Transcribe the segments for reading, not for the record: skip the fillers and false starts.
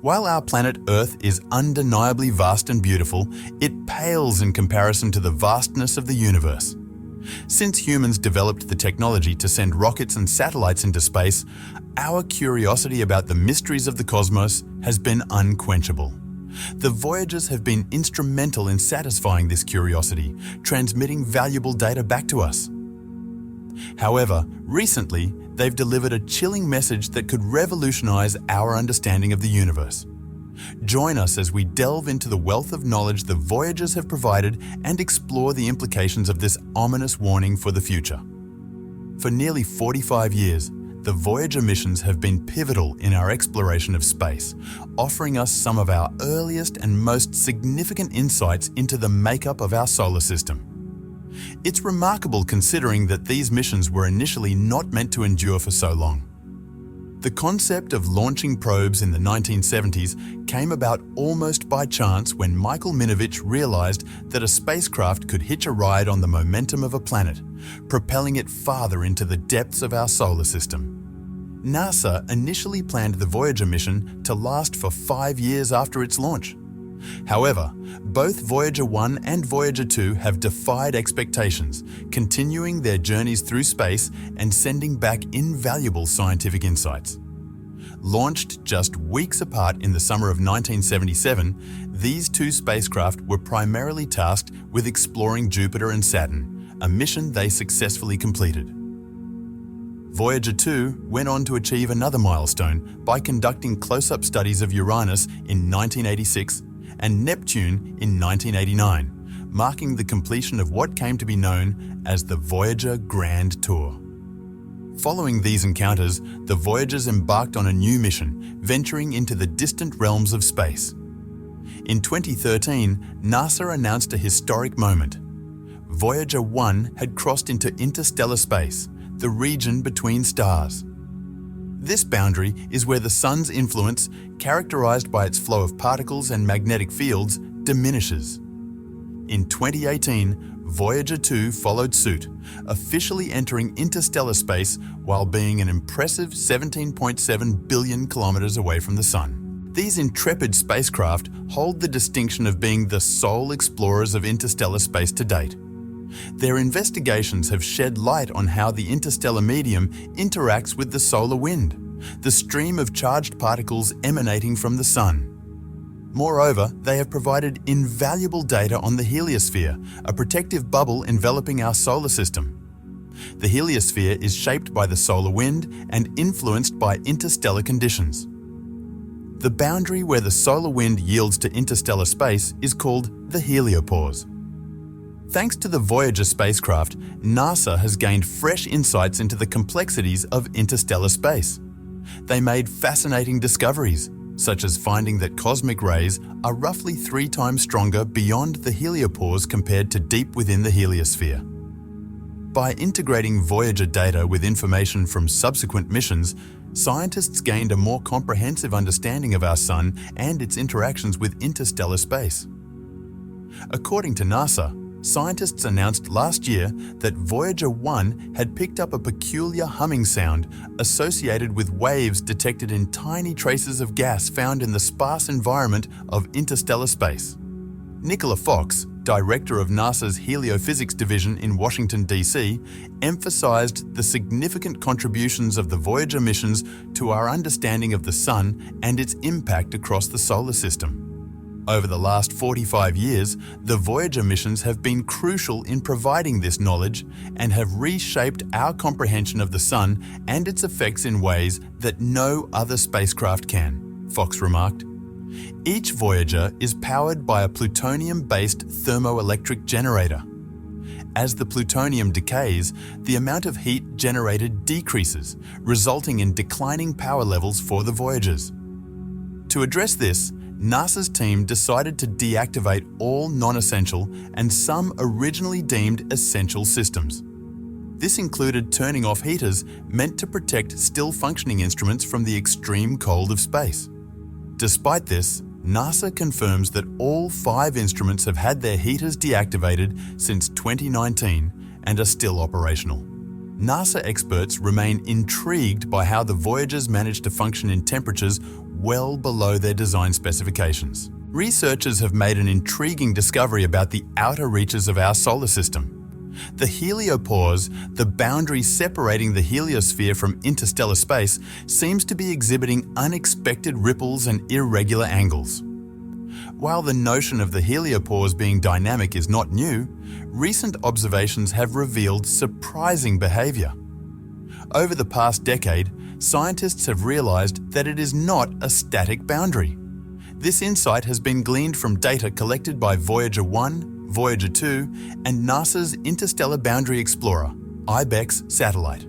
While our planet Earth is undeniably vast and beautiful, it pales in comparison to the vastness of the universe. Since humans developed the technology to send rockets and satellites into space, our curiosity about the mysteries of the cosmos has been unquenchable. The Voyagers have been instrumental in satisfying this curiosity, transmitting valuable data back to us. However, recently, they've delivered a chilling message that could revolutionize our understanding of the universe. Join us as we delve into the wealth of knowledge the Voyagers have provided and explore the implications of this ominous warning for the future. For nearly 45 years, the Voyager missions have been pivotal in our exploration of space, offering us some of our earliest and most significant insights into the makeup of our solar system. It's remarkable considering that these missions were initially not meant to endure for so long. The concept of launching probes in the 1970s came about almost by chance when Michael Minovich realized that a spacecraft could hitch a ride on the momentum of a planet, propelling it farther into the depths of our solar system. NASA initially planned the Voyager mission to last for 5 years after its launch. However, both Voyager 1 and Voyager 2 have defied expectations, continuing their journeys through space and sending back invaluable scientific insights. Launched just weeks apart in the summer of 1977, these two spacecraft were primarily tasked with exploring Jupiter and Saturn, a mission they successfully completed. Voyager 2 went on to achieve another milestone by conducting close-up studies of Uranus in 1986 and Neptune in 1989, marking the completion of what came to be known as the Voyager Grand Tour. Following these encounters, the Voyagers embarked on a new mission, venturing into the distant realms of space. In 2013, NASA announced a historic moment. Voyager 1 had crossed into interstellar space, the region between stars. This boundary is where the Sun's influence, characterized by its flow of particles and magnetic fields, diminishes. In 2018, Voyager 2 followed suit, officially entering interstellar space while being an impressive 17.7 billion kilometers away from the Sun. These intrepid spacecraft hold the distinction of being the sole explorers of interstellar space to date. Their investigations have shed light on how the interstellar medium interacts with the solar wind, the stream of charged particles emanating from the Sun. Moreover, they have provided invaluable data on the heliosphere, a protective bubble enveloping our solar system. The heliosphere is shaped by the solar wind and influenced by interstellar conditions. The boundary where the solar wind yields to interstellar space is called the heliopause. Thanks to the Voyager spacecraft, NASA has gained fresh insights into the complexities of interstellar space. They made fascinating discoveries, such as finding that cosmic rays are roughly 3 times stronger beyond the heliopause compared to deep within the heliosphere. By integrating Voyager data with information from subsequent missions, scientists gained a more comprehensive understanding of our Sun and its interactions with interstellar space. According to NASA, scientists announced last year that Voyager 1 had picked up a peculiar humming sound associated with waves detected in tiny traces of gas found in the sparse environment of interstellar space. Nicola Fox, director of NASA's Heliophysics Division in Washington, D.C., emphasized the significant contributions of the Voyager missions to our understanding of the Sun and its impact across the solar system. Over the last 45 years, the Voyager missions have been crucial in providing this knowledge and have reshaped our comprehension of the Sun and its effects in ways that no other spacecraft can, Fox remarked. Each Voyager is powered by a plutonium-based thermoelectric generator. As the plutonium decays, the amount of heat generated decreases, resulting in declining power levels for the Voyagers. To address this, NASA's team decided to deactivate all non-essential and some originally deemed essential systems. This included turning off heaters meant to protect still-functioning instruments from the extreme cold of space. Despite this, NASA confirms that all 5 instruments have had their heaters deactivated since 2019 and are still operational. NASA experts remain intrigued by how the Voyagers managed to function in temperatures well below their design specifications. Researchers have made an intriguing discovery about the outer reaches of our solar system. The heliopause, the boundary separating the heliosphere from interstellar space, seems to be exhibiting unexpected ripples and irregular angles. While the notion of the heliopause being dynamic is not new, recent observations have revealed surprising behavior. Over the past decade, scientists have realized that it is not a static boundary. This insight has been gleaned from data collected by Voyager 1, Voyager 2, and NASA's Interstellar Boundary Explorer, IBEX satellite.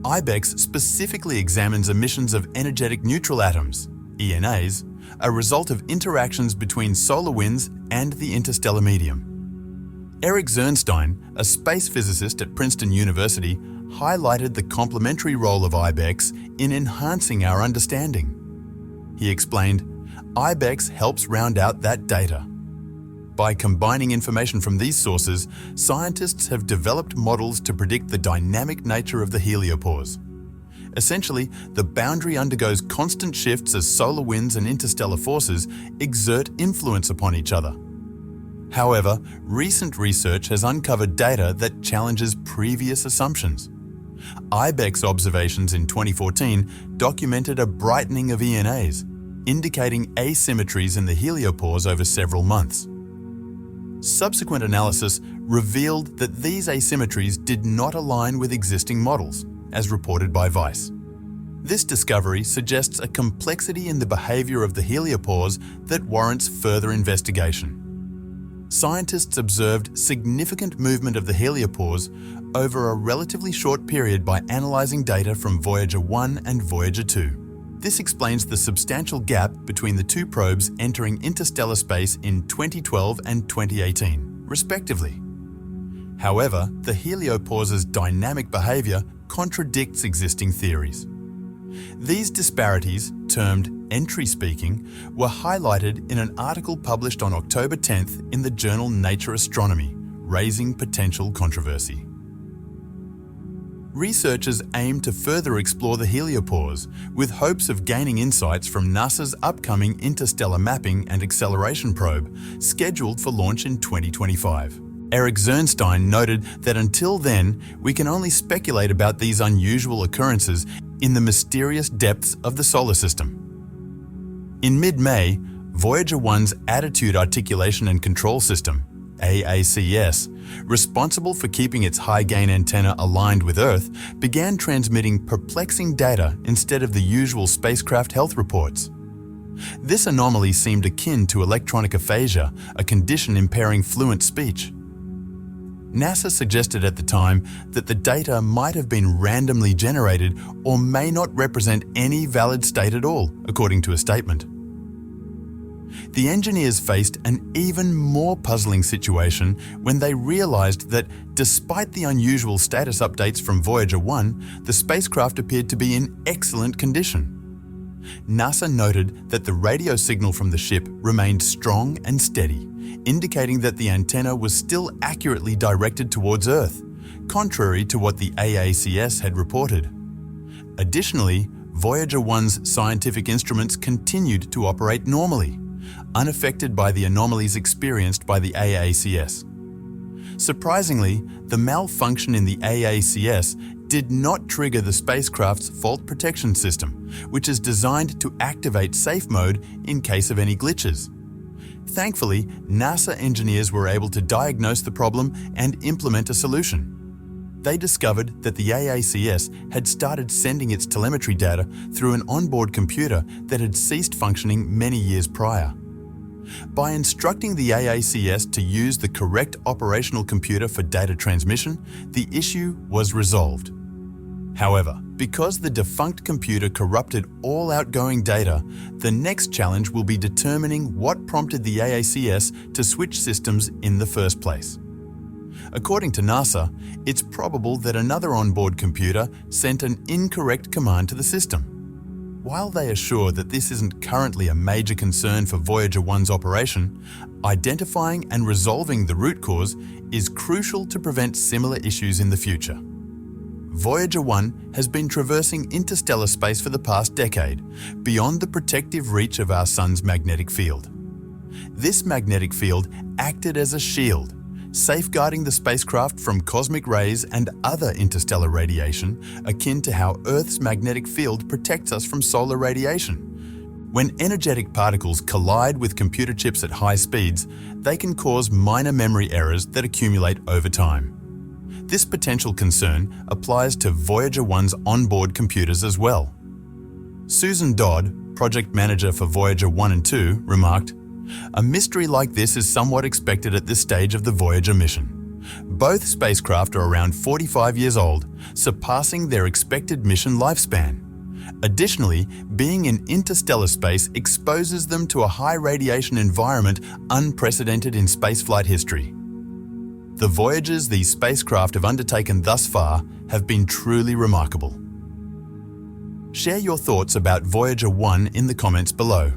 IBEX specifically examines emissions of energetic neutral atoms, ENAs, a result of interactions between solar winds and the interstellar medium. Eric Zernstein, a space physicist at Princeton University, highlighted the complementary role of IBEX in enhancing our understanding. He explained, IBEX helps round out that data. By combining information from these sources, scientists have developed models to predict the dynamic nature of the heliopause. Essentially, the boundary undergoes constant shifts as solar winds and interstellar forces exert influence upon each other. However, recent research has uncovered data that challenges previous assumptions. IBEX observations in 2014 documented a brightening of ENAs, indicating asymmetries in the heliopause over several months. Subsequent analysis revealed that these asymmetries did not align with existing models, as reported by Vice. This discovery suggests a complexity in the behavior of the heliopause that warrants further investigation. Scientists observed significant movement of the heliopause over a relatively short period by analyzing data from Voyager 1 and Voyager 2. This explains the substantial gap between the two probes entering interstellar space in 2012 and 2018, respectively. However, the heliopause's dynamic behavior contradicts existing theories. These disparities, termed entry speaking, were highlighted in an article published on October 10th in the journal Nature Astronomy, raising potential controversy. Researchers aim to further explore the heliopause, with hopes of gaining insights from NASA's upcoming Interstellar Mapping and Acceleration probe, scheduled for launch in 2025. Eric Zernstein noted that until then, we can only speculate about these unusual occurrences in the mysterious depths of the solar system. In mid-May, Voyager 1's Attitude Articulation and Control System, AACS, responsible for keeping its high-gain antenna aligned with Earth, began transmitting perplexing data instead of the usual spacecraft health reports. This anomaly seemed akin to electronic aphasia, a condition impairing fluent speech. NASA suggested at the time that the data might have been randomly generated or may not represent any valid state at all, according to a statement. The engineers faced an even more puzzling situation when they realized that, despite the unusual status updates from Voyager 1, the spacecraft appeared to be in excellent condition. NASA noted that the radio signal from the ship remained strong and steady, indicating that the antenna was still accurately directed towards Earth, contrary to what the AACS had reported. Additionally, Voyager 1's scientific instruments continued to operate normally, unaffected by the anomalies experienced by the AACS. Surprisingly, the malfunction in the AACS did not trigger the spacecraft's fault protection system, which is designed to activate safe mode in case of any glitches. Thankfully, NASA engineers were able to diagnose the problem and implement a solution. They discovered that the AACS had started sending its telemetry data through an onboard computer that had ceased functioning many years prior. By instructing the AACS to use the correct operational computer for data transmission, the issue was resolved. However, because the defunct computer corrupted all outgoing data, the next challenge will be determining what prompted the AACS to switch systems in the first place. According to NASA, it's probable that another onboard computer sent an incorrect command to the system. While they assure that this isn't currently a major concern for Voyager 1's operation, identifying and resolving the root cause is crucial to prevent similar issues in the future. Voyager 1 has been traversing interstellar space for the past decade, beyond the protective reach of our Sun's magnetic field. This magnetic field acted as a shield, safeguarding the spacecraft from cosmic rays and other interstellar radiation, akin to how Earth's magnetic field protects us from solar radiation. When energetic particles collide with computer chips at high speeds, they can cause minor memory errors that accumulate over time. This potential concern applies to Voyager 1's onboard computers as well. Susan Dodd, project manager for Voyager 1 and 2, remarked, "A mystery like this is somewhat expected at this stage of the Voyager mission. Both spacecraft are around 45 years old, surpassing their expected mission lifespan. Additionally, being in interstellar space exposes them to a high radiation environment unprecedented in spaceflight history. The voyages these spacecraft have undertaken thus far have been truly remarkable." Share your thoughts about Voyager 1 in the comments below.